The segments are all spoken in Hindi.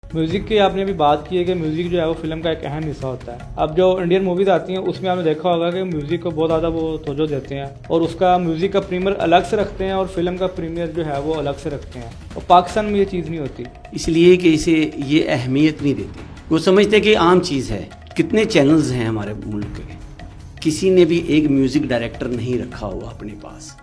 म्यूज़िक की आपने अभी बात की है कि म्यूज़िक जो है वो फिल्म का एक अहम हिस्सा होता है। अब जो इंडियन मूवीज़ आती हैं उसमें आपने देखा होगा कि म्यूज़िक को बहुत ज़्यादा वो तवज्जो देते हैं और उसका म्यूज़िक का प्रीमियर अलग से रखते हैं और फिल्म का प्रीमियर जो है वो अलग से रखते हैं, और पाकिस्तान में ये चीज़ नहीं होती। इसलिए कि इसे ये अहमियत नहीं देते, वो समझते कि आम चीज़ है। कितने चैनल्स हैं हमारे मुल्क के, किसी ने भी एक म्यूज़िक डायरेक्टर नहीं रखा हुआ अपने पास।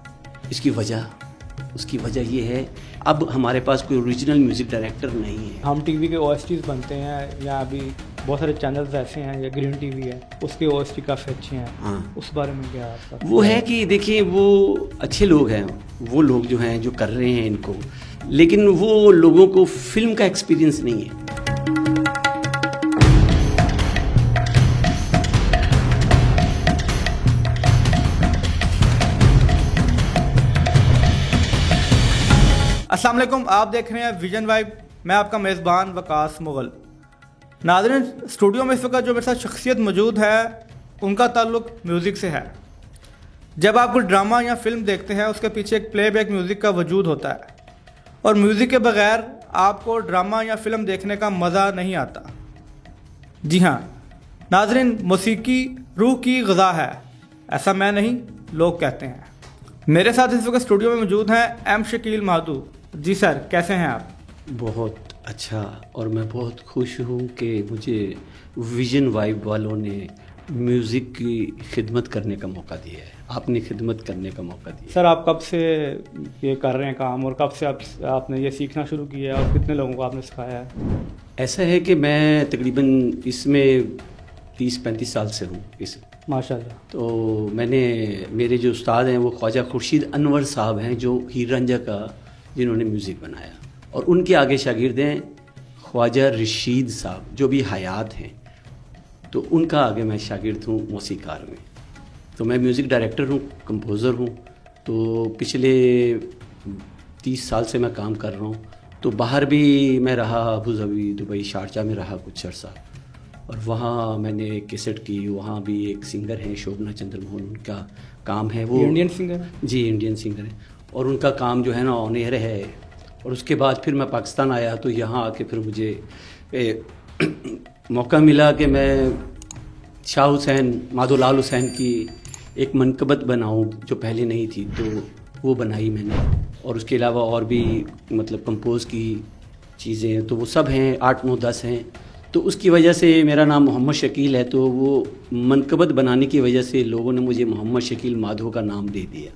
उसकी वजह ये है, अब हमारे पास कोई ओरिजिनल म्यूज़िक डायरेक्टर नहीं है। हम टीवी के OSTs बनते हैं, या अभी बहुत सारे चैनल्स ऐसे हैं, या ग्रीन टीवी है उसके OST काफ़ी अच्छे हैं। हाँ, उस बारे में क्या आपका? वो है कि देखिए, वो अच्छे लोग हैं, वो लोग जो हैं जो कर रहे हैं इनको, लेकिन वो लोगों को फिल्म का एक्सपीरियंस नहीं है। अस्सलाम वालेकुम, आप देख रहे हैं विजन वाइब। मैं आपका मेज़बान वकास मुगल। नाज़रीन, स्टूडियो में इस वक्त जो मेरे साथ शख्सियत मौजूद है उनका ताल्लुक़ म्यूज़िक से है। जब आप कोई ड्रामा या फिल्म देखते हैं उसके पीछे एक प्लेबैक म्यूज़िक का वजूद होता है, और म्यूज़िक के बगैर आपको ड्रामा या फिल्म देखने का मज़ा नहीं आता। जी हाँ नाज़रीन, मौसीकी रूह की ग़िज़ा है, ऐसा मैं नहीं, लोग कहते हैं। मेरे साथ इस वक्त स्टूडियो में मौजूद हैं M शकील माधू। जी सर, कैसे हैं आप? बहुत अच्छा, और मैं बहुत खुश हूँ कि मुझे विजन वाइब वालों ने म्यूज़िक की खिदमत करने का मौका दिया है। आपने खिदमत करने का मौका दिया। सर, आप कब से ये कर रहे हैं काम, और कब से आपने ये सीखना शुरू किया है, और कितने लोगों को आपने सिखाया है? ऐसा है कि मैं तकरीबन इसमें 30-35 साल से हूँ इस। माशाल्लाह। तो मेरे जो उस्ताद हैं वो ख्वाजा खुर्शीद अनवर साहब हैं, जो हीर रांझा का जिन्होंने म्यूज़िक बनाया, और उनके आगे शागिर्द हैं ख्वाजा रशीद साहब जो भी हयात हैं, तो उनका आगे मैं शागिर्द हूँ मौसीकार में। तो मैं म्यूज़िक डायरेक्टर हूँ, कंपोज़र हूँ। तो पिछले 30 साल से मैं काम कर रहा हूँ। तो बाहर भी मैं रहा, अबू धाबी, दुबई, शारजा में रहा कुछ अर्सा, और वहाँ मैंने कैसेट की। वहाँ भी एक सिंगर हैं शोभना चंद्र मोहन, उनका काम है वो इंडियन सिंगर। जी, इंडियन सिंगर है, और उनका काम जो है ना ऑन एयर है। और उसके बाद फिर मैं पाकिस्तान आया, तो यहाँ आके फिर मुझे मौका मिला कि मैं शाह हुसैन, माधोलाल हुसैन की एक मनकबत बनाऊँ जो पहले नहीं थी, तो वो बनाई मैंने। और उसके अलावा और भी मतलब कंपोज़ की चीज़ें, तो वो सब हैं, 8, 9, 10 हैं। तो उसकी वजह से मेरा नाम मोहम्मद शकील है, तो वो मनकबत बनाने की वजह से लोगों ने मुझे मोहम्मद शकील माधो का नाम दे दिया,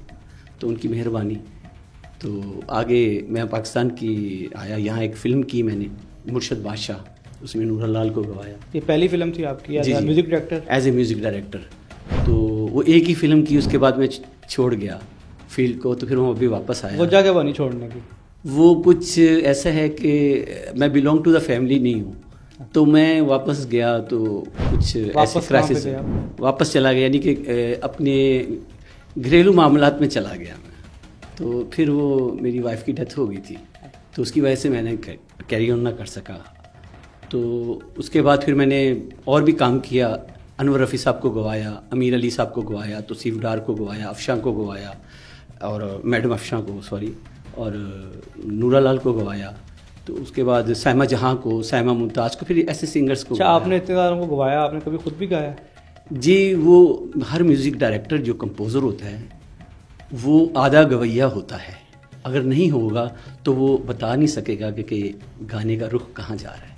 तो उनकी मेहरबानी। तो आगे मैं पाकिस्तान की आया, यहाँ एक फ़िल्म की मैंने, मुर्शद बादशाह, उसमें नूरा लाल को गवाया। ये पहली फिल्म थी आपकी as a music director? As a music director. तो वो एक ही फ़िल्म की, उसके बाद मैं छोड़ गया फील्ड को, तो फिर मैं अभी वापस आया। वो जगह बनी छोड़ने की? वो कुछ ऐसा है कि मैं बिलोंग टू द फैमिली नहीं हूँ, तो मैं वापस गया, तो कुछ ऐसे क्राइसिस वापस चला गया, यानी कि अपने घरेलू मामलात में चला गया मैं। तो फिर वो मेरी वाइफ की डेथ हो गई थी, तो उसकी वजह से मैंने कैरी ऑन ना कर सका। तो उसके बाद फिर मैंने और भी काम किया, अनवर रफ़ी साहब को गवाया, अमीर अली साहब को गवाया, तौसीफ डार को गवाया, अफशां को गवाया, और मैडम अफशां को सॉरी, और नूरा लाल को गवाया। तो उसके बाद साइमा जहाँ को, साइमा मुमताज़ को, फिर ऐसे सिंगर्स को। अच्छा, आपने इतने सारों को गवाया, आपने कभी खुद भी गाया? जी, वो हर म्यूज़िक डायरेक्टर जो कंपोज़र होता है वो आधा गवैया होता है। अगर नहीं होगा तो वो बता नहीं सकेगा कि गाने का रुख कहाँ जा रहा है।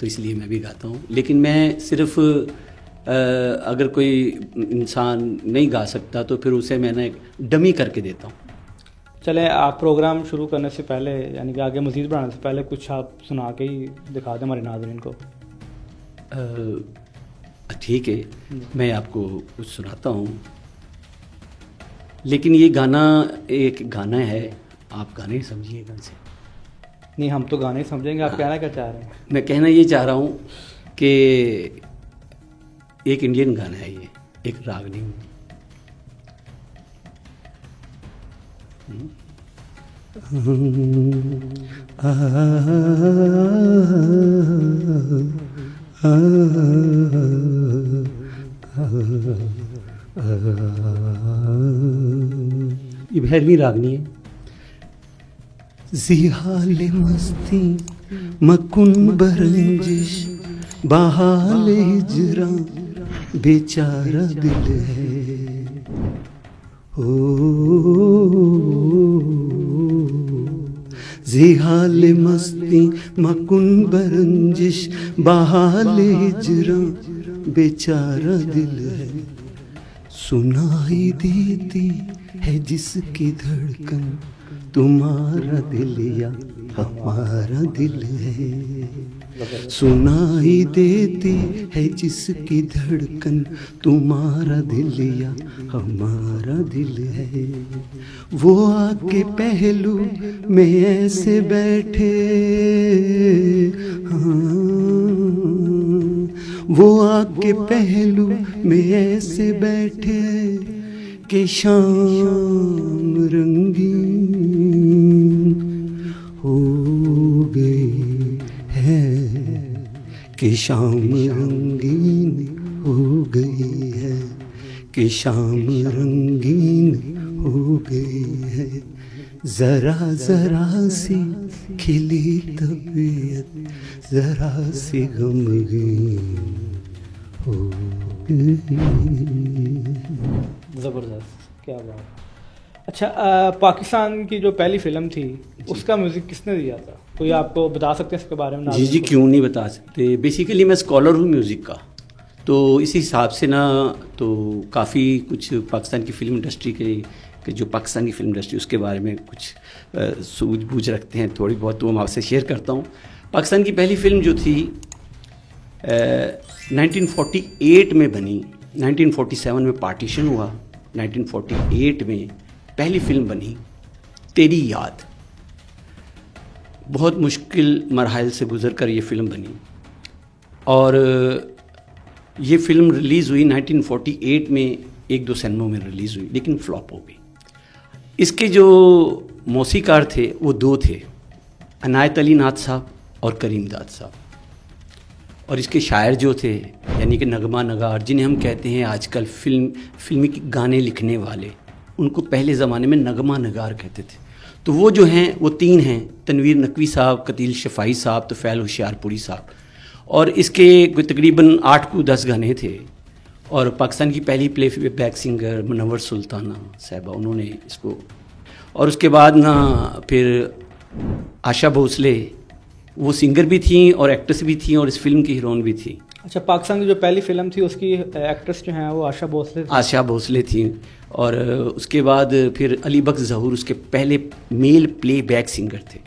तो इसलिए मैं भी गाता हूँ, लेकिन मैं सिर्फ अगर कोई इंसान नहीं गा सकता तो फिर उसे मैंने डमी करके देता हूँ। चलें, आप प्रोग्राम शुरू करने से पहले, यानी कि आगे मज़ीद बढ़ाने से पहले, कुछ आप सुना के ही दिखा दें हमारे नाज़रीन को। ठीक है, मैं आपको कुछ सुनाता हूँ, लेकिन ये गाना एक गाना है, आप गाने समझिएगा इसे। नहीं, हम तो गाने समझेंगे, आप कहना क्या चाह रहे हैं? मैं कहना ये चाह रहा हूँ कि एक इंडियन गाना है ये, एक रागनी। ये भैरवी रागनी है। जिहाले मस्ती मकुन बरंजिश बहाले हिजरा बेचारा दिल है ओ जिहाले मस्ती मकुन बरंजिश बहाले हिजरा बेचारा दिल है सुनाई देती है जिसकी धड़कन तुम्हारा दिल या हमारा दिल है सुनाई देती है जिसकी धड़कन तुम्हारा दिल या हमारा दिल है वो आके पहलू में ऐसे बैठे वो आके पहलू में ऐसे बैठे कि शाम रंगीन हो गई है कि शाम रंगीन हो गई है कि शाम रंगीन हो गई है जरा जरा सी खिली तबीयत जरा सी गमगीन हो गई। ज़बरदस्त, क्या बात। अच्छा, पाकिस्तान की जो पहली फिल्म थी उसका म्यूज़िक किसने दिया था? कोई आपको बता सकते हैं इसके बारे में? जी क्यों नहीं बता सकते। बेसिकली मैं स्कॉलर हूँ म्यूज़िक का, तो इसी हिसाब से ना तो काफ़ी कुछ पाकिस्तान की फिल्म इंडस्ट्री के जो पाकिस्तान की फिल्म इंडस्ट्री उसके बारे में कुछ सूझबूझ रखते हैं थोड़ी बहुत, तो मैं आपसे शेयर करता हूँ। पाकिस्तान की पहली फिल्म जो थी 1948 में बनी, 1947 में पार्टीशन हुआ, 1948 में पहली फिल्म बनी तेरी याद। बहुत मुश्किल मरहल से गुजर कर ये फिल्म बनी और ये फिल्म रिलीज़ हुई 1948 में, एक दो सिनेमा में रिलीज़ हुई लेकिन फ्लॉप हो गई। इसके जो मौसीकार थे वो दो थे, अनायत अली नाथ साहब और करीम दाद साहब, और इसके शायर जो थे यानी कि नगमा नगार, जिन्हें हम कहते हैं आजकल फिल्मी गाने लिखने वाले, उनको पहले ज़माने में नगमा नगार कहते थे। तो वो जो हैं वो तीन हैं, तनवीर नकवी साहब, कतील शफाई साहब, तो फ़ैल होशियारपुरी साहब। और इसके तकरीबन 8 को 10 गाने थे। और पाकिस्तान की पहली playback singer Munawwar Sultana Sahiba, उन्होंने इसको, और उसके बाद ना फिर आशा भोसले, वो सिंगर भी थी और एक्ट्रेस भी थी और इस फिल्म की हीरोइन भी थी। अच्छा, पाकिस्तान की जो पहली फिल्म थी उसकी एक्ट्रेस जो हैं वो आशा भोसले थी। और उसके बाद फिर अली बख्श ज़हूर उसके पहले मेल प्ले बैक सिंगर थे।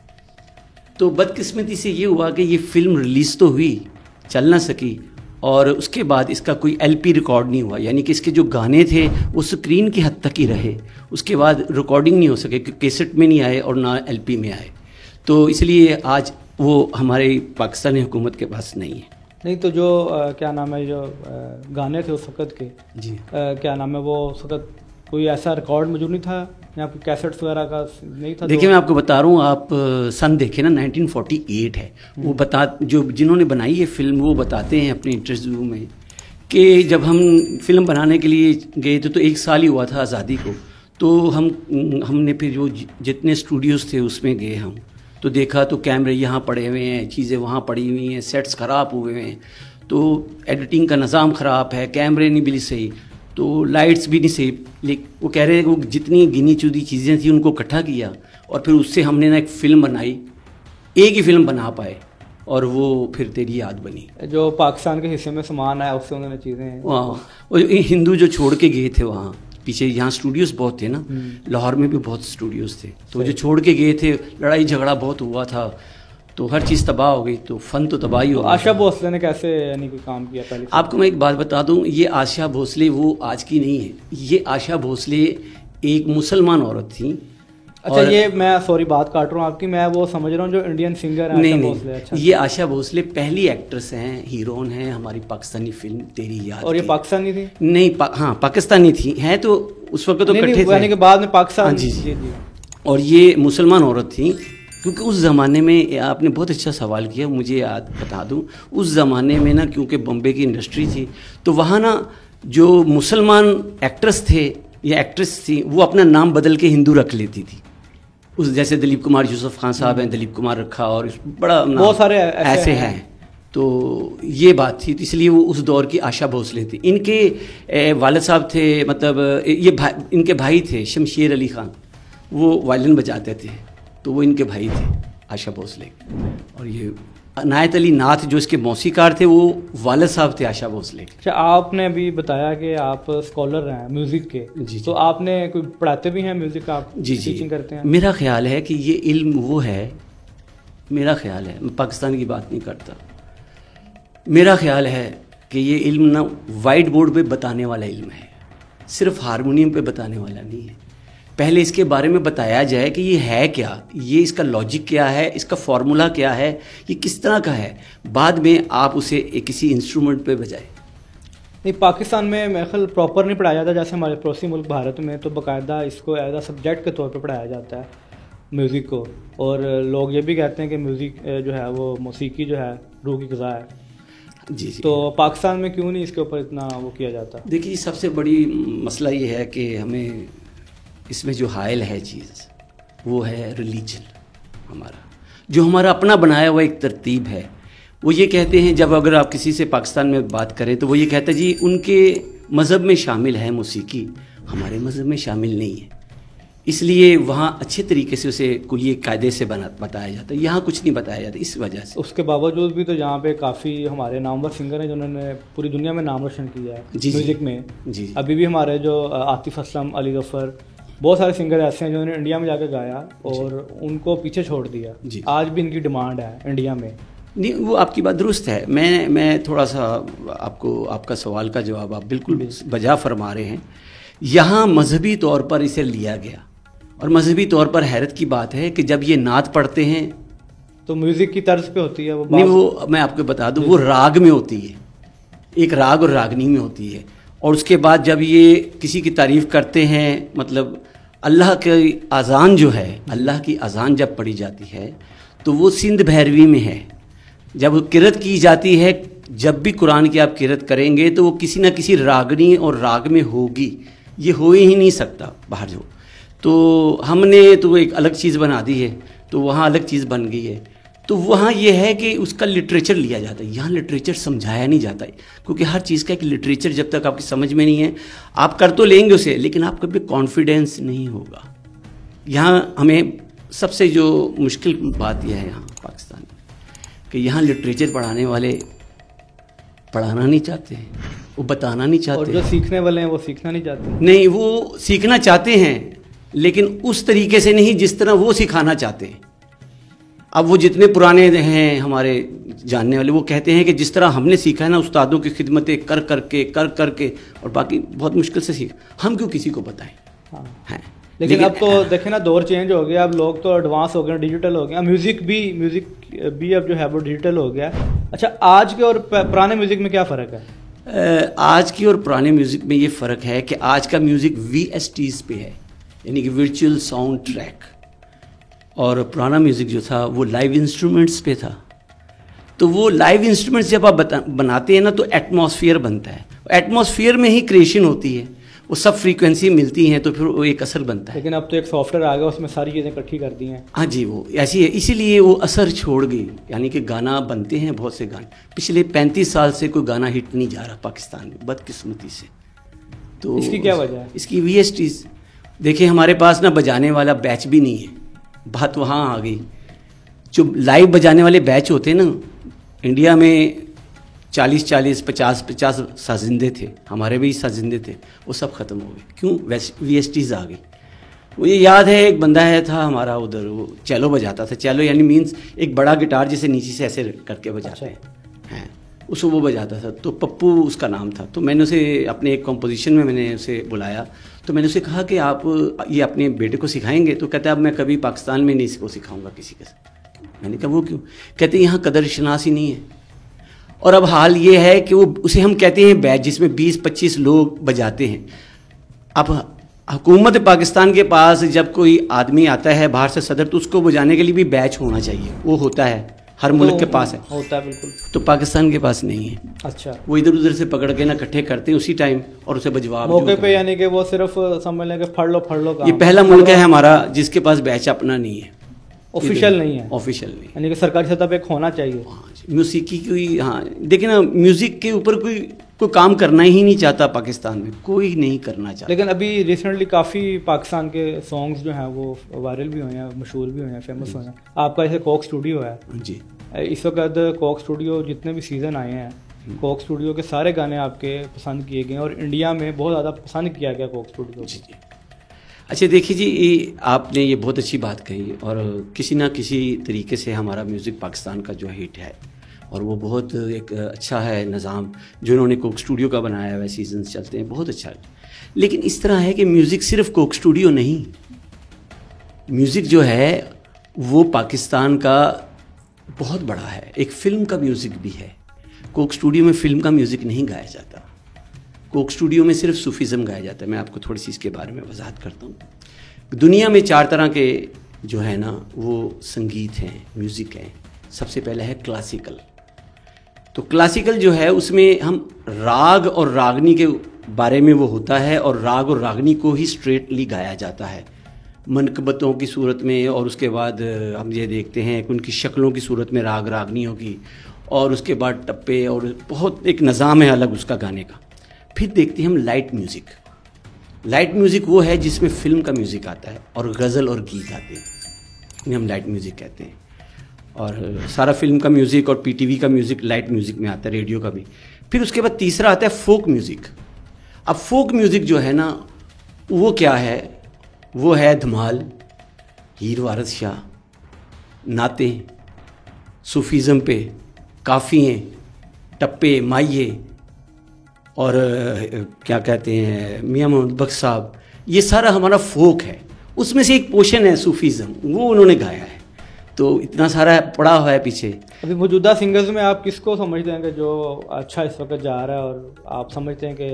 तो बदकिस्मती से ये हुआ कि ये फिल्म रिलीज़ तो हुई, चल ना सकी, और उसके बाद इसका कोई LP रिकॉर्ड नहीं हुआ, यानी कि इसके जो गाने थे वो स्क्रीन की हद तक ही रहे, उसके बाद रिकॉर्डिंग नहीं हो सके क्योंकि कैसेट में नहीं आए और ना LP में आए। तो इसलिए आज वो हमारे पाकिस्तानी हुकूमत के पास नहीं है। नहीं तो जो क्या नाम है, जो गाने थे उस वक़्त के, जी क्या नाम है, वो उस वक़्त कोई ऐसा रिकॉर्ड मौजूद नहीं था या कोई कैसेट्स वगैरह का नहीं था? देखिए मैं आपको बता रहा हूँ, आप सन देखें ना, 1948 है वो, जिन्होंने बनाई ये फिल्म वो बताते हैं अपने इंटरव्यू में कि जब हम फिल्म बनाने के लिए गए थे तो 1 साल ही हुआ था आज़ादी को, तो हमने फिर जो जितने स्टूडियोज़ थे उसमें गए हम, तो देखा तो कैमरे यहाँ पड़े हुए हैं, चीज़ें वहाँ पड़ी हुई हैं, सेट्स ख़राब हुए हैं, तो एडिटिंग का निज़ाम ख़राब है, कैमरे नहीं बिल्कुल सही, तो लाइट्स भी नहीं सही। लेकिन वो कह रहे हैं वो जितनी गिनी चुनी चीज़ें थी उनको इकट्ठा किया और फिर उससे हमने ना एक फ़िल्म बनाई, एक ही फिल्म बना पाए, और वो फिर तेरी याद बनी। जो पाकिस्तान के हिस्से में सामान आया उससे उन्होंने चीज़ें, और हिंदू जो छोड़ के गए थे वहाँ पीछे, यहाँ स्टूडियोज़ बहुत थे ना, लाहौर में भी बहुत स्टूडियोज़ थे, तो जो छोड़ के गए थे, लड़ाई झगड़ा बहुत हुआ था, तो हर चीज़ तबाह हो गई, तो फ़न तो तबाही हो गई। आशा भोसले ने कैसे यानी कोई काम किया पहले? आपको मैं एक बात बता दूं, ये आशा भोसले वो आज की नहीं है, ये आशा भोसले एक मुसलमान औरत थी। अच्छा, ये मैं सॉरी बात काट रहा हूँ आपकी, मैं वो समझ रहा हूँ जो इंडियन सिंगर है। नहीं, अच्छा, ये आशा भोसले पहली एक्ट्रेस हैं, हीरोइन हैं हमारी पाकिस्तानी फिल्म तेरी याद। और ये पाकिस्तानी थी? नहीं, हाँ पाकिस्तानी थी, है तो उस वक्त तो इकट्ठे थे, के बाद में पाकिस्तान। जी। और ये मुसलमान औरत थी, क्योंकि उस ज़माने में, आपने बहुत अच्छा सवाल किया, मुझे याद बता दूं, उस ज़माने में ना, क्योंकि बॉम्बे की इंडस्ट्री थी, तो वहाँ ना जो मुसलमान एक्ट्रेस थे या एक्ट्रेस थी वो अपना नाम बदल के हिंदू रख लेती थी, उस जैसे दिलीप कुमार यूसुफ खान साहब हैं, दिलीप कुमार रखा, और बड़ा बहुत सारे ऐसे हैं। तो ये बात थी, तो इसलिए वो उस दौर की आशा भोसले थी। इनके वालिद साहब थे, मतलब इनके भाई थे शमशेर अली खान, वो वायलिन बजाते थे, तो वो इनके भाई थे आशा भोसले। और ये अनायत अली नाथ जो इसके मौसीकार थे, वो वालिद साहब थे आशा भोसले। अच्छा, आपने अभी बताया कि आप स्कॉलर हैं म्यूज़िक के, जी, तो आपने कोई पढ़ाते भी हैं म्यूज़िक, आप जी टीचिंग करते हैं? मेरा ख्याल है कि ये इल्म वो है, मेरा ख्याल है, मैं पाकिस्तान की बात नहीं करता, मेरा ख्याल है कि ये इल्म ना वाइट बोर्ड पे बताने वाला इल्म है, सिर्फ हारमोनियम पे बताने वाला नहीं है। पहले इसके बारे में बताया जाए कि ये है क्या, ये इसका लॉजिक क्या है, इसका फार्मूला क्या है, ये किस तरह का है, बाद में आप उसे किसी इंस्ट्रूमेंट पे बजाएं। नहीं, पाकिस्तान में मेरे ख्याल प्रॉपर नहीं पढ़ाया जाता, जैसे हमारे पड़ोसी मुल्क भारत में तो बाकायदा इसको एज अ सब्जेक्ट के तौर पे पढ़ाया जाता है म्यूज़िक को, और लोग ये भी कहते हैं कि म्यूज़िक जो है वो मौसीकी जो है रूह की ग़िज़ा है। जी जी। तो पाकिस्तान में क्यों नहीं इसके ऊपर इतना वो किया जाता? देखिए, सबसे बड़ी मसला ये है कि हमें इसमें जो हायल है चीज़, वो है रिलीजन हमारा, जो हमारा अपना बनाया हुआ एक तरतीब है। वो ये कहते हैं, जब अगर आप किसी से पाकिस्तान में बात करें तो वो ये कहते हैं जी उनके मज़हब में शामिल है मौसीकी, हमारे मज़हब में शामिल नहीं है, इसलिए वहाँ अच्छे तरीके से उसे कुलिये कायदे से बताया जाता है, यहाँ कुछ नहीं बताया जाता इस वजह से। उसके बावजूद भी तो यहाँ पे काफ़ी हमारे नामवर सिंगर हैं जिन्होंने पूरी दुनिया में नाम रोशन किया है म्यूज़िक में। जी। अभी भी हमारे जो आतिफ असलम, अली गफ़र, बहुत सारे सिंगर ऐसे हैं जिन्होंने इंडिया में जाकर गाया और उनको पीछे छोड़ दिया। आज भी इनकी डिमांड है इंडिया में। नहीं, वो आपकी बात दुरुस्त है। मैं थोड़ा सा आपका सवाल का जवाब आप बिल्कुल बजा फरमा रहे हैं। यहाँ मजहबी तौर पर इसे लिया गया, और मजहबी तौर पर हैरत की बात है कि जब ये नात पढ़ते हैं तो म्यूज़िक की तर्ज पे होती है वो नहीं, वो मैं आपको बता दूं, वो राग में होती है, एक राग और रागनी में होती है। और उसके बाद जब ये किसी की तारीफ़ करते हैं, मतलब अल्लाह की अज़ान जो है, अल्लाह की अज़ान जब पढ़ी जाती है तो वो सिंध भैरवी में है। जब किरत की जाती है, जब भी कुरान की आप किरत करेंगे तो वो किसी न किसी रागनी और राग में होगी, ये हो ही नहीं सकता बाहर जो। तो हमने तो एक अलग चीज़ बना दी है, तो वहाँ अलग चीज़ बन गई है। तो वहाँ ये है कि उसका लिटरेचर लिया जाता है, यहाँ लिटरेचर समझाया नहीं जाता है, क्योंकि हर चीज़ का एक लिटरेचर जब तक आपकी समझ में नहीं है, आप कर तो लेंगे उसे, लेकिन आपका भी कॉन्फिडेंस नहीं होगा। यहाँ हमें सबसे जो मुश्किल बात यह है यहाँ पाकिस्तान में, कि यहाँ लिटरेचर पढ़ाने वाले पढ़ाना नहीं चाहते हैं, वो बताना नहीं चाहते, और जो सीखने वाले हैं वो सीखना नहीं चाहते। नहीं, वो सीखना चाहते हैं लेकिन उस तरीके से नहीं जिस तरह वो सिखाना चाहते हैं। अब वो जितने पुराने हैं हमारे जानने वाले, वो कहते हैं कि जिस तरह हमने सीखा है ना, उस्तादों की खिदमतें कर करके और बाकी बहुत मुश्किल से सीख, हम क्यों किसी को बताएं। हाँ। हैं लेकिन अब तो देखें ना, दौर चेंज हो गया, अब लोग तो एडवांस हो गए, डिजिटल हो गया, म्यूज़िक भी अब जो है वो डिजिटल हो गया। अच्छा, आज के और पुराने म्यूज़िक में क्या फ़र्क है? आज की और पुराने म्यूज़िक में ये फ़र्क है कि आज का म्यूज़िक VSTs पे है, यानी कि वर्चुअल साउंड ट्रैक, और पुराना म्यूज़िक जो था वो लाइव इंस्ट्रूमेंट्स पे था। तो वो लाइव इंस्ट्रूमेंट्स जब आप बनाते हैं ना, तो एटमॉस्फेयर बनता है, एटमॉस्फेयर में ही क्रिएशन होती है, वो सब फ्रीक्वेंसी मिलती हैं तो फिर वो एक असर बनता है। लेकिन अब तो एक सॉफ्टवेयर आ गया, उसमें सारी चीज़ें इकट्ठी कर दी हैं। हाँ जी, वो ऐसी है, इसीलिए वो असर छोड़ गई। यानी कि गाना बनते हैं बहुत से गाने, पिछले 35 साल से कोई गाना हिट नहीं जा रहा पाकिस्तान में, बदकिस्मती से। तो इसकी क्या वजह है? इसकी VSTs। देखिए, हमारे पास ना बजाने वाला बैच भी नहीं है, बात वहाँ आ गई। जो लाइव बजाने वाले बैच होते हैं ना, इंडिया में 40-40, 50-50 साजिंदे थे, हमारे भी साजिंदे थे, वो सब ख़त्म हो गए। क्यों? VSTs आ गई। मुझे याद है एक बंदा है था हमारा उधर, वो चैलो बजाता था। चैलो यानी मीन्स एक बड़ा गिटार जिसे नीचे से ऐसे करके बजाते हैं, उसको वो बजाता था। तो पप्पू उसका नाम था। तो मैंने उसे अपने एक कॉम्पोजिशन में मैंने उसे बुलाया, तो मैंने उसे कहा कि आप ये अपने बेटे को सिखाएंगे? तो कहता है अब मैं कभी पाकिस्तान में नहीं इसको सिखाऊंगा किसी के साथ। मैंने कहा वो क्यों? कहते यहाँ कदर शनास ही नहीं है। और अब हाल ये है कि वो उसे हम कहते हैं बैच, जिसमें 20-25 लोग बजाते हैं। अब हुकूमत पाकिस्तान के पास जब कोई आदमी आता है बाहर से, सदर, तो उसको बजाने के लिए भी बैच होना चाहिए, वो होता है, हर मुल्क के पास है, होता है बिल्कुल। तो पाकिस्तान के पास नहीं है। अच्छा, वो इधर उधर से पकड़ के ना इकट्ठे करते हैं उसी टाइम और उसे बजवाब मौके पे, यानी कि वो सिर्फ समझ लें कि फड़ लो काम। ये पहला मुल्क है हमारा जिसके पास बैच अपना नहीं है, ऑफिशियल नहीं है, ऑफिशियल नहीं, यानी कि सरकारी सतह पे होना चाहिए। म्यूजिकी कोई, हाँ देखिए ना, म्यूजिक के ऊपर कोई काम करना ही नहीं चाहता पाकिस्तान में, कोई नहीं करना चाहता। लेकिन अभी रिसेंटली काफ़ी पाकिस्तान के सॉन्ग्स जो हैं वो वायरल भी हुए हैं, मशहूर भी हुए हैं, फेमस हुए हैं। आपका जैसे कोक स्टूडियो है जी, इस वक्त कोक स्टूडियो जितने भी सीज़न आए हैं, कोक स्टूडियो के सारे गाने आपके पसंद किए गए और इंडिया में बहुत ज़्यादा पसंद किया गया कोक स्टूडियो। जी जी। अच्छा देखिए जी, ये आपने ये बहुत अच्छी बात कही और किसी ना किसी तरीके से हमारा म्यूज़िक पाकिस्तान का जो हिट है और वो बहुत एक अच्छा है निज़ाम जो इन्होंने कोक स्टूडियो का बनाया हुआ, सीजन्स चलते हैं, बहुत अच्छा है। लेकिन इस तरह है कि म्यूज़िक सिर्फ कोक स्टूडियो नहीं, म्यूज़िक जो है वो पाकिस्तान का बहुत बड़ा है, एक फ़िल्म का म्यूज़िक भी है। कोक स्टूडियो में फ़िल्म का म्यूज़िक नहीं गाया जाता, कोक स्टूडियो में सिर्फ सूफीज़म गाया जाता है। मैं आपको थोड़ी सी इसके बारे में वजाहत करता हूँ। दुनिया में 4 तरह के जो है ना वो संगीत हैं, म्यूज़िक हैं। सबसे पहले है क्लासिकल। तो क्लासिकल जो है उसमें हम राग और रागनी के बारे में वो होता है और राग और रागनी को ही स्ट्रेटली गाया जाता है मनकबतों की सूरत में, और उसके बाद हम ये देखते हैं कि उनकी शक्लों की सूरत में राग रागनियों की, और उसके बाद टप्पे, और बहुत एक निज़ाम है अलग उसका गाने का। फिर देखते हैं हम लाइट म्यूज़िक। लाइट म्यूज़िक वो है जिसमें फ़िल्म का म्यूज़िक आता है और गज़ल और गीत आते हैं, इन्हें हम लाइट म्यूज़िक कहते हैं। और सारा फिल्म का म्यूज़िक और पीटीवी का म्यूज़िक लाइट म्यूज़िक में आता है, रेडियो का भी। फिर उसके बाद तीसरा आता है फोक म्यूज़िक। अब फोक म्यूज़िक जो है ना वो क्या है, वो है धमाल, हीर वारिस शाह, नाते, सूफीज़म पे, काफ़ियाँ, टप्पे, माइये, और क्या कहते हैं मियां मोहम्मद बख्श साहब, ये सारा हमारा फोक है। उसमें से एक पोर्शन है सूफीज़म, वो उन्होंने गाया है। तो इतना सारा पड़ा हुआ है पीछे। अभी मौजूदा सिंगर्स में आप किसको समझते हैं कि जो अच्छा इस वक्त जा रहा है और आप समझते हैं कि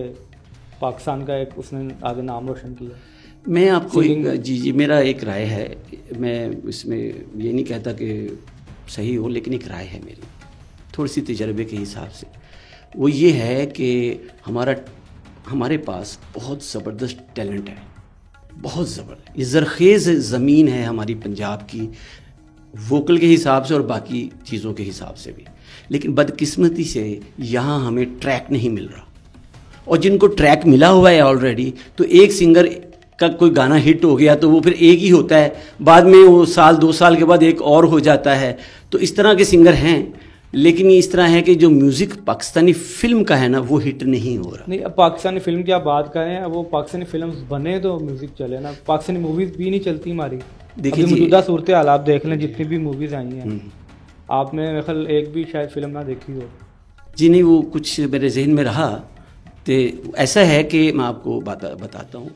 पाकिस्तान का एक उसने आगे नाम रोशन किया? मैं आपको जी मेरा एक राय है, मैं इसमें ये नहीं कहता कि सही हो, लेकिन एक राय है मेरी थोड़ी सी तजर्बे के हिसाब से। वो ये है कि हमारे पास बहुत ज़बरदस्त टैलेंट है, बहुत ज़बरदस्त। ये ज़रखेज़ ज़मीन है हमारी पंजाब की, वोकल के हिसाब से और बाकी चीज़ों के हिसाब से भी। लेकिन बदकिस्मती से यहाँ हमें ट्रैक नहीं मिल रहा, और जिनको ट्रैक मिला हुआ है ऑलरेडी, तो एक सिंगर का कोई गाना हिट हो गया तो वो फिर एक ही होता है, बाद में वो 1-2 साल के बाद एक और हो जाता है। तो इस तरह के सिंगर हैं, लेकिन ये इस तरह है कि जो म्यूज़िक पाकिस्तानी फ़िल्म का है ना वो हिट नहीं हो रहा। नहीं, अब पाकिस्तानी फ़िल्म की आप बात करें, वो पाकिस्तानी फिल्म बने तो म्यूज़िक चले ना, पाकिस्तानी मूवीज़ भी नहीं चलती हमारी। देखिए मौजूदा सूरत हाल आप देख लें, जितनी भी मूवीज़ आई हैं, आपने मेरे ख्याल एक भी शायद फिल्म ना देखी हो। जी नहीं, वो कुछ मेरे जहन में रहा। तो ऐसा है कि मैं आपको बताता हूँ।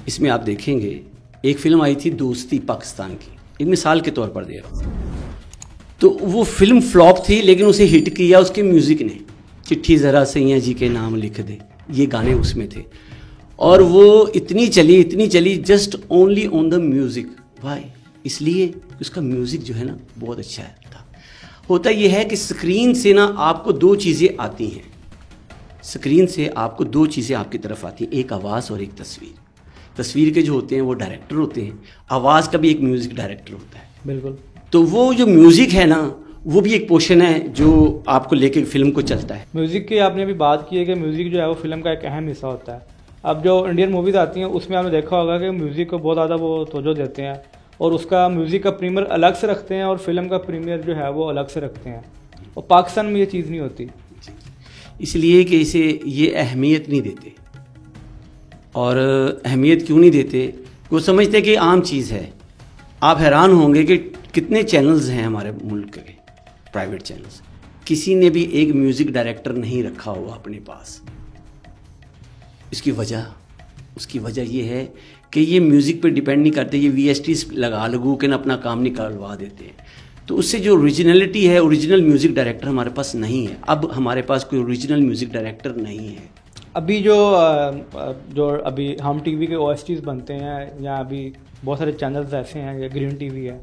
इसमें आप देखेंगे एक फ़िल्म आई थी दोस्ती पाकिस्तान की, एक मिसाल के तौर पर दे रहा हूँ। तो वो फिल्म फ्लॉप थी, लेकिन उसे हिट किया उसके म्यूज़िक ने। चिट्ठी ज़रा सैया जी के नाम लिख दे, ये गाने उसमें थे, और वो इतनी चली just only on the music. Why? इसलिए उसका म्यूज़िक जो है ना बहुत अच्छा था। होता ये है कि स्क्रीन से ना आपको 2 चीज़ें आती हैं, स्क्रीन से आपको 2 चीज़ें आपकी तरफ आती हैं, एक आवाज़ और एक तस्वीर। तस्वीर के जो होते हैं वो डायरेक्टर होते हैं, आवाज़ का भी एक म्यूज़िक डायरेक्टर होता है। बिल्कुल। तो वो जो म्यूज़िक है ना वो भी एक पोर्शन है जो आपको लेके फिल्म को चलता है। म्यूज़िक की आपने अभी बात की है कि म्यूज़िक जो है वो फिल्म का एक अहम हिस्सा होता है। अब जो इंडियन मूवीज़ आती हैं उसमें आपने देखा होगा कि म्यूज़िक को बहुत ज़्यादा वो तवज्जो देते हैं, और उसका म्यूज़िक का प्रीमियर अलग से रखते हैं और फिल्म का प्रीमियर जो है वो अलग से रखते हैं, और पाकिस्तान में ये चीज़ नहीं होती। इसलिए कि इसे ये अहमियत नहीं देते। और अहमियत क्यों नहीं देते? वो समझते कि आम चीज़ है। आप हैरान होंगे कि कितने चैनल्स हैं हमारे मुल्क के, प्राइवेट चैनल्स, किसी ने भी एक म्यूज़िक डायरेक्टर नहीं रखा हुआ अपने पास। उसकी वजह ये है कि ये म्यूज़िक पे डिपेंड नहीं करते, ये VSTs लगू के ना अपना काम निकलवा देते हैं। तो उससे जो ओरिजिनलिटी है, ओरिजिनल म्यूज़िक डायरेक्टर हमारे पास नहीं है। अब हमारे पास कोई ओरिजिनल म्यूज़िक डायरेक्टर नहीं है। अभी जो हम TV के OSTs बनते हैं, या अभी बहुत सारे चैनल्स ऐसे हैं, या ग्रीन TV है,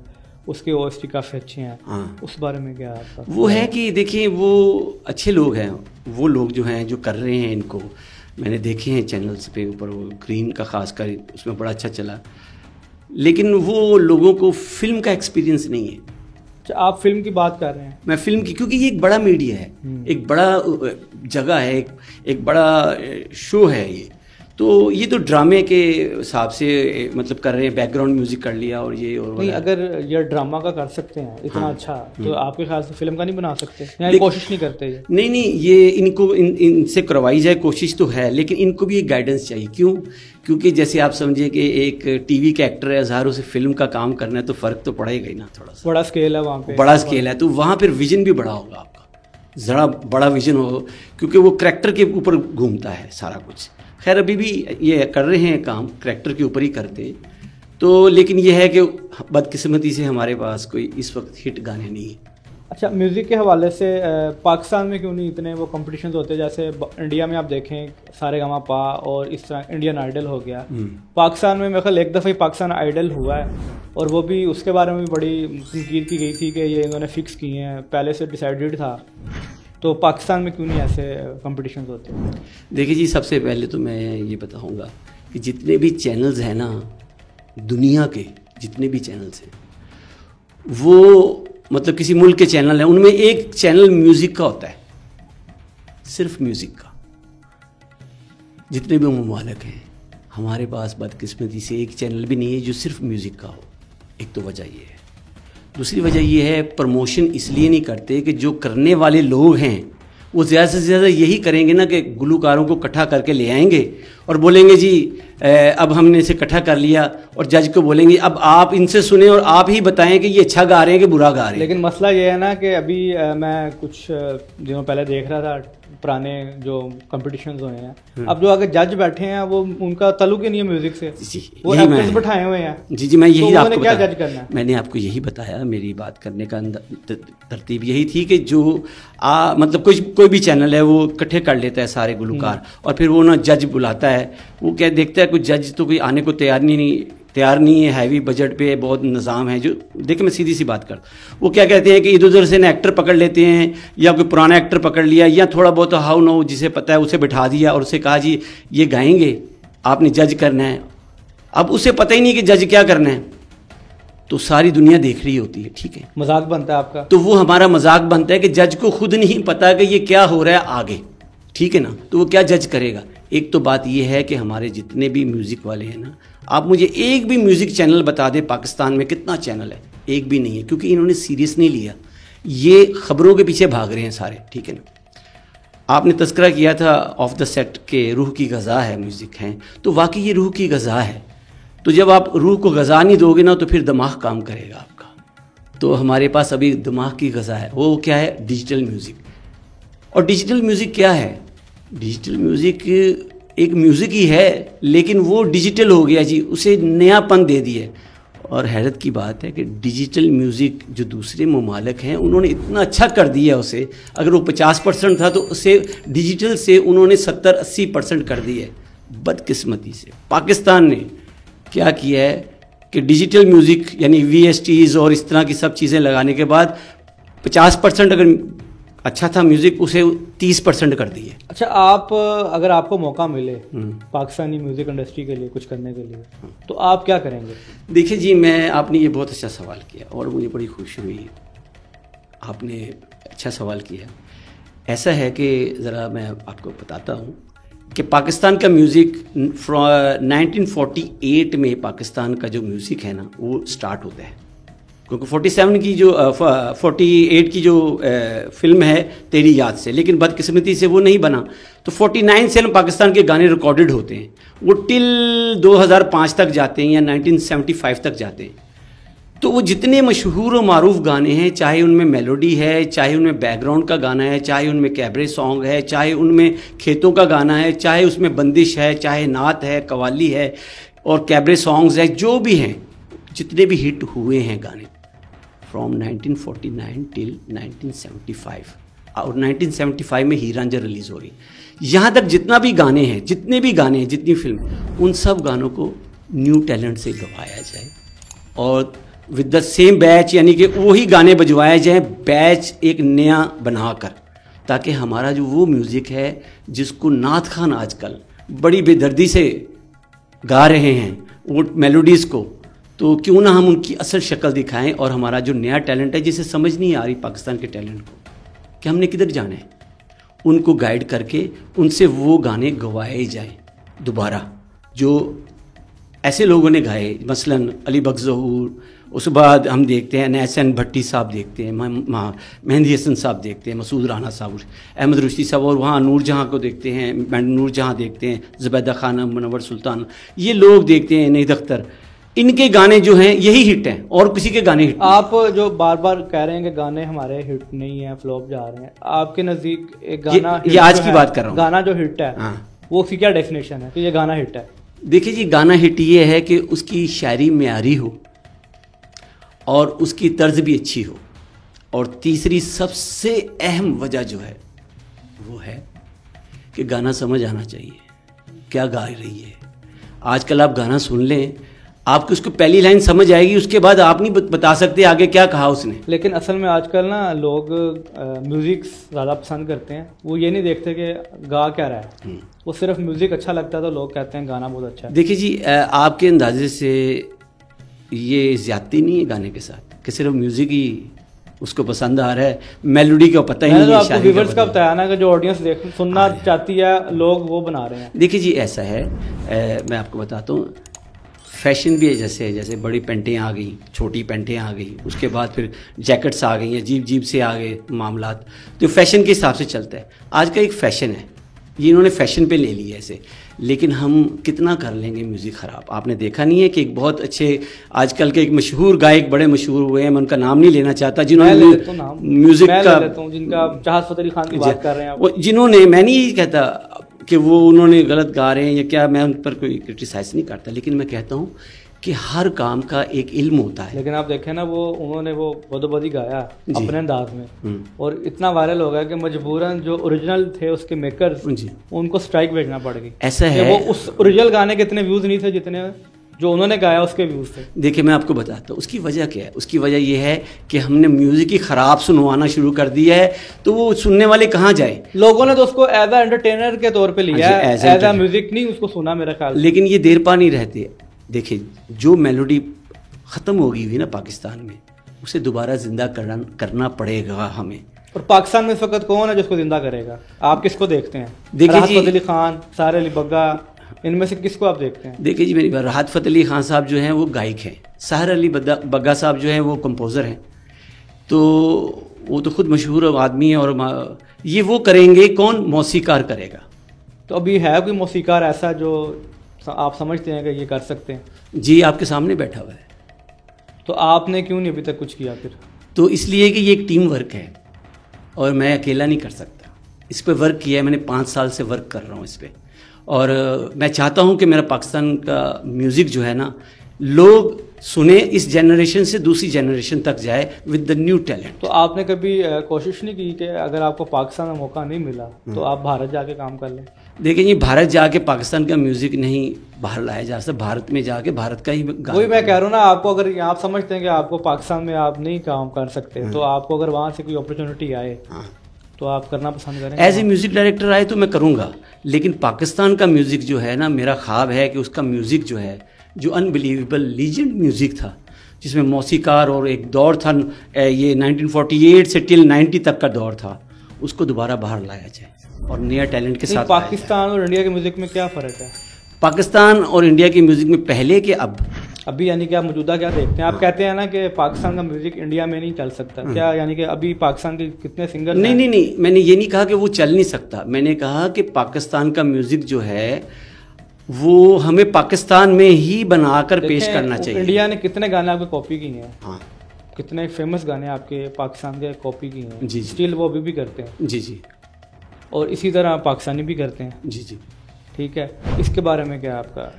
उसके ओएसटी काफ़ी अच्छे हैं। हाँ, उस बारे में क्या आपका? वो है कि देखिए वो अच्छे लोग हैं, वो लोग जो हैं जो कर रहे हैं इनको मैंने देखे हैं चैनल्स पे ऊपर, वो ग्रीन का खासकर उसमें बड़ा अच्छा चला, लेकिन वो लोगों को फिल्म का एक्सपीरियंस नहीं है। अच्छा, आप फिल्म की बात कर रहे हैं? मैं फिल्म की, क्योंकि ये एक बड़ा मीडिया है, एक बड़ा जगह है, एक बड़ा शो है ये, तो ये तो ड्रामे के हिसाब से मतलब कर रहे हैं, बैकग्राउंड म्यूजिक कर लिया और ये और नहीं, अगर ये ड्रामा का कर सकते हैं इतना हाँ, अच्छा, तो आपके ख्याल से फिल्म का नहीं बना सकते या ये कोशिश नहीं करते? ये नहीं, ये इनको इनसे करवाई जाए, कोशिश तो है, लेकिन इनको भी एक गाइडेंस चाहिए। क्यों? क्योंकि जैसे आप समझिए कि एक टीवी के एक्टर है, ज़ाहिर उसे फिल्म का काम करना है तो फ़र्क तो पड़ेगा ही ना, थोड़ा सा बड़ा स्केल है वहाँ पे, बड़ा स्केल है, तो वहाँ फिर विजन भी बड़ा होगा आपका, ज़रा बड़ा विजन हो, क्योंकि वो करैक्टर के ऊपर घूमता है सारा कुछ। खैर अभी भी ये कर रहे हैं काम, करैक्टर के ऊपर ही करते तो, लेकिन ये है कि बदकिस्मती से हमारे पास कोई इस वक्त हिट गाने नहीं है। अच्छा, म्यूज़िक के हवाले से पाकिस्तान में क्यों नहीं इतने वो कॉम्पिटिशन्स होते? जैसे इंडिया में आप देखें सारेगामापा और इस तरह इंडियन आइडल हो गया, पाकिस्तान में मेरे ख्याल एक दफ़ा ही पाकिस्तान आइडल हुआ है, और वो भी उसके बारे में भी बड़ी तनकीद की गई थी कि ये इन्होंने फिक्स किए हैं, पहले से डिसाइडेड था। तो पाकिस्तान में क्यों नहीं ऐसे कॉम्पिटिशन्स होते? देखिए जी, सबसे पहले तो मैं ये बताऊँगा कि जितने भी चैनल्स हैं ना, दुनिया के जितने भी चैनल्स हैं, वो मतलब किसी मुल्क के चैनल हैं, उनमें एक चैनल म्यूज़िक का होता है, सिर्फ म्यूज़िक का। जितने भी ममालिक हैं, हमारे पास बदकिस्मती से एक चैनल भी नहीं है जो सिर्फ म्यूज़िक का हो। एक तो वजह ये है। दूसरी वजह ये है, प्रमोशन इसलिए नहीं करते कि जो करने वाले लोग हैं वो ज़्यादा से ज़्यादा यही करेंगे ना कि गुलकारों को इकट्ठा करके ले आएंगे और बोलेंगे जी अब हमने इसे इकट्ठा कर लिया, और जज को बोलेंगे अब आप इनसे सुने और आप ही बताएं कि ये अच्छा गा रहे हैं कि बुरा गा रहे हैं। लेकिन मसला ये है ना कि अभी मैं कुछ दिनों पहले देख रहा था पुराने जो कंपटीशंस हुए हैं, अब जो आगे जज बैठे हैं वो उनका ताल्लुक ही नहीं है म्यूजिक से, वो एक्टर्स बैठाए हुए हैं। जी मैं यही तो आपको क्या जज करना है? मैंने आपको यही बताया, मेरी बात करने का तरतीब यही थी कि जो मतलब कोई भी चैनल है वो इकट्ठे कर लेता है सारे गुलकार, और फिर वो ना जज बुलाता है, वो क्या देखता है कुछ जज तो कोई आने को तैयार नहीं है, हैवी बजट पे बहुत निज़ाम है। जो देखिए मैं सीधी सी बात कर, वो क्या कहते हैं कि इधर उधर से ना एक्टर पकड़ लेते हैं, या कोई पुराना एक्टर पकड़ लिया, या थोड़ा बहुत हाउ नो जिसे पता है उसे बिठा दिया और उसे कहा जी ये गाएंगे, आपने जज करना है। अब उसे पता ही नहीं कि जज क्या करना है, तो सारी दुनिया देख रही होती है, ठीक है, मजाक बनता है आपका। तो वो हमारा मजाक बनता है कि जज को खुद नहीं पता कि ये क्या हो रहा है आगे, ठीक है ना, तो वो क्या जज करेगा। एक तो बात ये है कि हमारे जितने भी म्यूज़िक वाले हैं ना, आप मुझे एक भी म्यूज़िक चैनल बता दें पाकिस्तान में कितना चैनल है, एक भी नहीं है, क्योंकि इन्होंने सीरियस नहीं लिया, ये खबरों के पीछे भाग रहे हैं सारे, ठीक है ना। आपने तज़किरा किया था ऑफ द सेट के रूह की ग़ज़ा है म्यूज़िक हैं, तो वाकई ये रूह की ग़ज़ा है, तो जब आप रूह को ग़ज़ा नहीं दोगे ना तो फिर दिमाग काम करेगा आपका। तो हमारे पास अभी दिमाग की ग़ज़ा है, वो क्या है, डिजिटल म्यूज़िक। और डिजिटल म्यूज़िक क्या है, डिजिटल म्यूज़िक एक म्यूज़िक ही है, लेकिन वो डिजिटल हो गया जी, उसे नयापन दे दिए। और हैरत की बात है कि डिजिटल म्यूज़िक जो दूसरे ममालिक हैं उन्होंने इतना अच्छा कर दिया उसे, अगर वो 50% था तो उसे डिजिटल से उन्होंने 70-80% कर दिया। बदकिस्मती से पाकिस्तान ने क्या किया है कि डिजिटल म्यूज़िक यानी VSTs और इस तरह की सब चीज़ें लगाने के बाद 50% अगर अच्छा था म्यूज़िक, उसे 30% कर दिए। अच्छा, आप अगर आपको मौका मिले पाकिस्तानी म्यूज़िक इंडस्ट्री के लिए कुछ करने के लिए, तो आप क्या करेंगे? देखिए जी, आपने ये बहुत अच्छा सवाल किया और मुझे बड़ी खुशी हुई, आपने अच्छा सवाल किया। ऐसा है कि ज़रा मैं आपको बताता हूँ कि पाकिस्तान का म्यूज़िक 1948 में पाकिस्तान का जो म्यूज़िक है ना वो स्टार्ट होता है, क्योंकि 48 की जो फिल्म है तेरी याद से, लेकिन बदकिस्मती से वो नहीं बना, तो 49 से पाकिस्तान के गाने रिकॉर्डेड होते हैं, वो टिल 2005 तक जाते हैं या 1975 तक जाते हैं। तो वो जितने मशहूर और मारूफ गाने हैं, चाहे उनमें मेलोडी है, चाहे उनमें बैकग्राउंड का गाना है, चाहे उनमें कैबरे सॉन्ग है, चाहे उनमें खेतों का गाना है, चाहे उसमें बंदिश है, चाहे नात है, कवाली है और कैबरे सॉन्ग्स है, जो भी हैं, जितने भी हिट हुए हैं गाने फ्रॉम 1949 टिल 1975, और 1975 में हीर रांझा रिलीज़ हो रही, यहाँ तक जितना भी गाने हैं, जितने भी गाने हैं, जितनी फिल्म, उन सब गानों को न्यू टैलेंट से गवाया जाए और विद द सेम बैच, यानी कि वही गाने बजवाए जाएं, बैच एक नया बनाकर, ताकि हमारा जो वो म्यूज़िक है जिसको नात खान आजकल बड़ी बेदर्दी से गा रहे हैं वो मेलोडीज़ को, तो क्यों ना हम उनकी असल शक्ल दिखाएं और हमारा जो नया टैलेंट है जिसे समझ नहीं आ रही पाकिस्तान के टैलेंट को कि हमने किधर जाना है, उनको गाइड करके उनसे वो गाने गवाए जाएं दोबारा जो ऐसे लोगों ने गाए, मसलन अली बख्श ज़हूर, उस बाद हम देखते हैं नैसन भट्टी साहब देखते हैं, मेहंदी हसन साहब देखते हैं, मसूद राना साहब, अहमद रुश्ती साहब, और वहाँ नूर जहाँ को देखते हैं, नूर जहाँ देखते हैं, ज़ुबैदा खानम, मुनव्वर सुल्तान, ये लोग देखते हैं, नईद अख्तर, इनके गाने जो हैं यही हिट हैं और किसी के गाने हिट। आप जो बार बार कह रहे हैं कि गाने हमारे हिट नहीं हैं, फ्लॉप जा रहे हैं, आपके नज़दीक एक गाना ये आज की बात कर रहा हूँ, गाना जो हिट है वो उसकी क्या डेफिनेशन है कि ये गाना हिट है? देखिए जी, गाना हिट ये है कि उसकी शायरी म्यारी हो और उसकी तर्ज भी अच्छी हो, और तीसरी सबसे अहम वजह जो है वो है कि गाना समझ आना चाहिए क्या गा रही है। आजकल आप गाना सुन लें, आपको उसको पहली लाइन समझ आएगी, उसके बाद आप नहीं बता सकते आगे क्या कहा उसने। लेकिन असल में आजकल ना लोग म्यूज़िक ज़्यादा पसंद करते हैं, वो ये नहीं देखते कि गा क्या रहा है, वो सिर्फ म्यूज़िक अच्छा लगता है तो लोग कहते हैं गाना बहुत अच्छा है। देखिए जी, आपके अंदाजे से ये ज़्यादती नहीं है गाने के साथ कि सिर्फ म्यूज़िक ही उसको पसंद आ रहा है, मेलोडी का पता ही नहीं है। आपको व्यूअर्स का बताया ना कि जो ऑडियंस सुनना चाहती है लोग वो बना रहे हैं। देखिए जी, ऐसा है, मैं आपको बताता हूँ, फैशन भी है, जैसे बड़ी पेंटें आ गई, छोटी पेंटें आ गई, उसके बाद फिर जैकेट्स आ गई, अजीब से आ गए मामलात, तो फैशन के हिसाब से चलता है। आज का एक फ़ैशन है, ये इन्होंने फैशन पे ले लिया ऐसे, लेकिन हम कितना कर लेंगे म्यूज़िक ख़राब। आपने देखा नहीं है कि एक बहुत अच्छे आजकल के एक मशहूर गायक बड़े मशहूर हुए हैं, मैं उनका नाम नहीं लेना चाहता, जिन्होंने म्यूज़िक का, जिनका चाहत फतेह अली खान की बात कर रहे हैं, जिन्होंने, मैं नहीं कहता कि वो उन्होंने गलत गा रहे हैं या क्या, मैं उन पर कोई क्रिटिसाइज नहीं करता, लेकिन मैं कहता हूँ कि हर काम का एक इल्म होता है। लेकिन आप देखें ना, वो उन्होंने वो बदोबदी गाया अपने अंदाज में और इतना वायरल हो गया कि मजबूरन जो ओरिजिनल थे उसके मेकर्स उनको स्ट्राइक भेजना पड़ गई। ऐसा है, वो उस ओरिजिनल गाने के इतने व्यूज नहीं थे जितने जो उन्होंने गाया उसके व्यूज थे। देखिए, मैं आपको बताता हूँ उसकी वजह क्या है। उसकी वजह यह है कि हमने म्यूजिक ही खराब सुनवाना शुरू कर दिया है, तो वो सुनने वाले कहाँ जाए। लोगों ने तो उसको एज अ एंटरटेनर के तौर पे लिया है, एज अ म्यूजिक नहीं उसको सुना मेरा ख्याल। लेकिन ये देर पा नहीं रहते। देखिए, जो मेलोडी ख़त्म हो गई हुई ना पाकिस्तान में, उसे दोबारा जिंदा करना पड़ेगा हमें। और पाकिस्तान में इस वक्त कौन है जिसको जिंदा करेगा? आप किसको देखते हैं? देखिए राहत फतेह अली खान, साहिर अली बग्गा, इनमें से किसको आप देखते हैं? देखिए जी, मेरी बात, राहत फतेह अली खान साहब जो हैं वो गायक हैं, साहिर अली बग्गा साहब जो हैं वो कंपोज़र हैं, तो वो तो खुद मशहूर आदमी है। और ये वो करेंगे, कौन मौसीकार करेगा? तो अभी है कोई मौसीकार ऐसा जो आप समझते हैं कि ये कर सकते हैं? जी, आपके सामने बैठा हुआ है। तो आपने क्यों नहीं अभी तक कुछ किया फिर? तो इसलिए कि ये एक टीम वर्क है और मैं अकेला नहीं कर सकता। इस पे वर्क किया है मैंने, 5 साल से वर्क कर रहा हूँ इस पे, और मैं चाहता हूँ कि मेरा पाकिस्तान का म्यूज़िक जो है ना, लोग सुने, इस जनरेशन से दूसरी जनरेशन तक जाए विद द न्यू टैलेंट। तो आपने कभी कोशिश नहीं की कि अगर आपको पाकिस्तान में मौका नहीं मिला तो आप भारत जाके काम कर लें? देखिए, ये भारत जाके पाकिस्तान का म्यूज़िक नहीं बाहर लाया जा सकता, भारत में जाके भारत का ही वही मैं कह रहा हूँ ना, आपको अगर आप समझते हैं कि आपको पाकिस्तान में आप नहीं काम कर सकते, तो आपको अगर वहाँ से कोई अपॉर्चुनिटी आए तो आप करना पसंद करें? एज ए म्यूज़िक डायरेक्टर आए तो मैं करूँगा, लेकिन पाकिस्तान का म्यूज़िक जो है ना, मेरा ख्वाब है कि उसका म्यूज़िक जो है, जो अनबिलीवेबल लीजेंड म्यूज़िक था, जिसमें मौसीकार और एक दौर था, ये 1948 से टिल 90 तक का दौर था, उसको दोबारा बाहर लाया जाए और नया टैलेंट के साथ। पाकिस्तान और इंडिया के म्यूज़िक में क्या फ़र्क है? पाकिस्तान और इंडिया के म्यूज़िक में पहले के अभी यानी कि आप मौजूदा क्या देखते हैं? आप कहते हैं ना कि पाकिस्तान का म्यूज़िक इंडिया में नहीं चल सकता, क्या यानी कि अभी पाकिस्तान के कितने सिंगर? नहीं, मैंने ये नहीं कहा कि वो चल नहीं सकता। मैंने कहा कि पाकिस्तान का म्यूज़िक जो है वो हमें पाकिस्तान में ही बनाकर पेश करना चाहिए। इंडिया ने कितने गाने आपके कॉपी किए हैं? हाँ, कितने फेमस गाने आपके पाकिस्तान के कॉपी किए हैं? जी, स्टिल वो अभी भी करते हैं। जी, और इसी तरह पाकिस्तानी भी करते हैं। जी, ठीक है, इसके बारे में क्या आपका?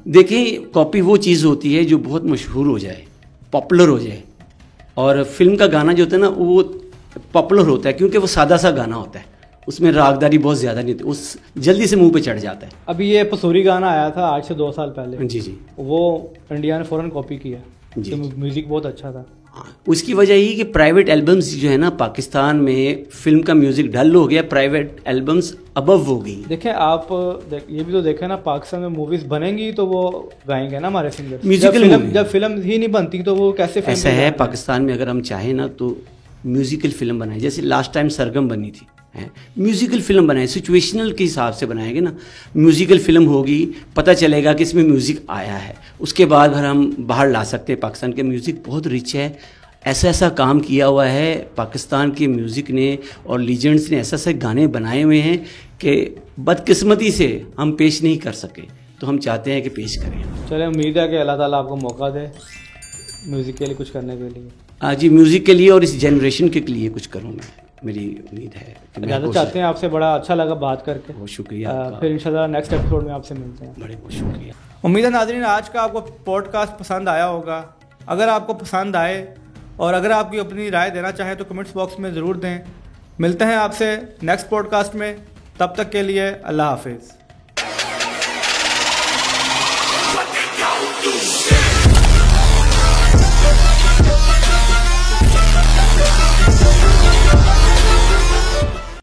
देखिए, कॉपी वो चीज़ होती है जो बहुत मशहूर हो जाए, पॉपुलर हो जाए, और फिल्म का गाना जो होता है ना, वो पॉपुलर होता है क्योंकि वो सादा सा गाना होता है, उसमें रागदारी बहुत ज़्यादा नहीं होती, उस जल्दी से मुंह पे चढ़ जाता है। अभी ये पसूरी गाना आया था आज से 2 साल पहले। जी, वो इंडिया ने फ़ौरन कॉपी किया। जी। तो म्यूज़िक बहुत अच्छा था। उसकी वजह यही कि प्राइवेट एल्बम्स जो है ना, पाकिस्तान में फिल्म का म्यूजिक डल हो गया, प्राइवेट एल्बम्स अबव हो गई। देखें आप ये भी तो देखें ना, पाकिस्तान में मूवीज बनेंगी तो वो गाएंगे ना हमारे सिंगर। म्यूजिकल जब फिल्म ही नहीं बनती तो वो कैसे फिल्म ऐसा है पाकिस्तान में, अगर हम चाहें ना तो म्यूजिकल फिल्म बनाए, जैसे लास्ट टाइम सरगम बनी थी, म्यूजिकल फिल्म बनाए, सिचुएशनल के हिसाब से बनाएंगे ना, म्यूजिकल फिल्म होगी, पता चलेगा कि इसमें म्यूज़िक आया है, उसके बाद फिर हम बाहर ला सकते हैं। पाकिस्तान के म्यूज़िक बहुत रिच है, ऐसा ऐसा काम किया हुआ है पाकिस्तान के म्यूज़िक ने और लीजेंड्स ने, ऐसे ऐसे गाने बनाए हुए हैं कि बदकिस्मती से हम पेश नहीं कर सके, तो हम चाहते हैं कि पेश करें। चले, उम्मीद है कि अल्लाह ताला आपको मौका दे म्यूज़िक के लिए कुछ करने के लिए। आज ही म्यूज़िक के लिए और इस जनरेशन के लिए कुछ करूँ मैं, मेरी उम्मीद है। ज़्यादा चाहते हैं आपसे, बड़ा अच्छा लगा बात करके। बहुत शुक्रिया। फिर इंशाल्लाह नेक्स्ट एपिसोड में आपसे मिलते हैं। बड़े बहुत शुक्रिया। उम्मीद है नाज़रीन आज का आपको पॉडकास्ट पसंद आया होगा। अगर आपको पसंद आए और अगर आपकी अपनी राय देना चाहें तो कमेंट्स बॉक्स में ज़रूर दें। मिलते हैं आपसे नेक्स्ट पॉडकास्ट में, तब तक के लिए अल्लाह हाफिज़।